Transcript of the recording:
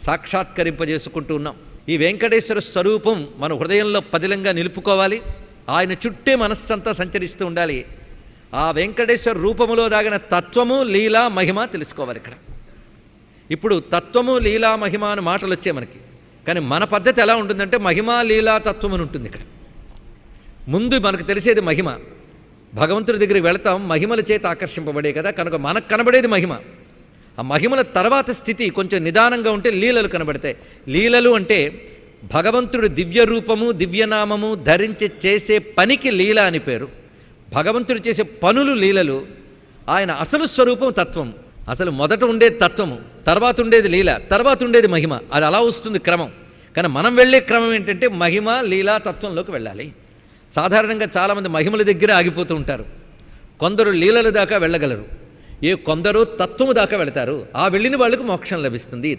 సాక్షాత్కరింపజేసుకుంటూ ఉన్నాం. ఈ వెంకటేశ్వర స్వరూపం మన హృదయంలో పదిలంగా నిలుపుకోవాలి. ఆయన చుట్టే మనస్సంతా సంచరిస్తూ ఉండాలి. ఆ వెంకటేశ్వర రూపములో దాగిన తత్వము, లీలా, మహిమ తెలుసుకోవాలి. ఇక్కడ ఇప్పుడు తత్వము, లీలా, మహిమ అని మాటలు వచ్చాయి మనకి. కానీ మన పద్ధతి ఎలా ఉంటుందంటే మహిమా, లీలా, తత్వం అని ఉంటుంది. ఇక్కడ ముందు మనకు తెలిసేది మహిమ. భగవంతుడి దగ్గరికి వెళతాం మహిమల చేత ఆకర్షింపబడే కదా, కనుక మనకు కనబడేది మహిమ. ఆ మహిమల తర్వాత స్థితి కొంచెం నిదానంగా ఉంటే లీలలు కనబడతాయి. లీలలు అంటే భగవంతుడు దివ్య రూపము, దివ్యనామము ధరించి చేసే పనికి లీల అని పేరు. భగవంతుడు చేసే పనులు లీలలు. ఆయన అసలు స్వరూపం తత్వం. అసలు మొదట ఉండేది తత్వము, తర్వాత ఉండేది లీల, తర్వాత ఉండేది మహిమ. అది అలా వస్తుంది క్రమం. కానీ మనం వెళ్ళే క్రమం ఏంటంటే మహిమ, లీలా, తత్వంలోకి వెళ్ళాలి. సాధారణంగా చాలామంది మహిమల దగ్గర ఆగిపోతూ ఉంటారు. కొందరు లీలల దాకా వెళ్ళగలరు. కొందరు తత్వము దాకా వెళతారు. ఆ వెళ్ళిన వాళ్ళకు మోక్షం లభిస్తుంది.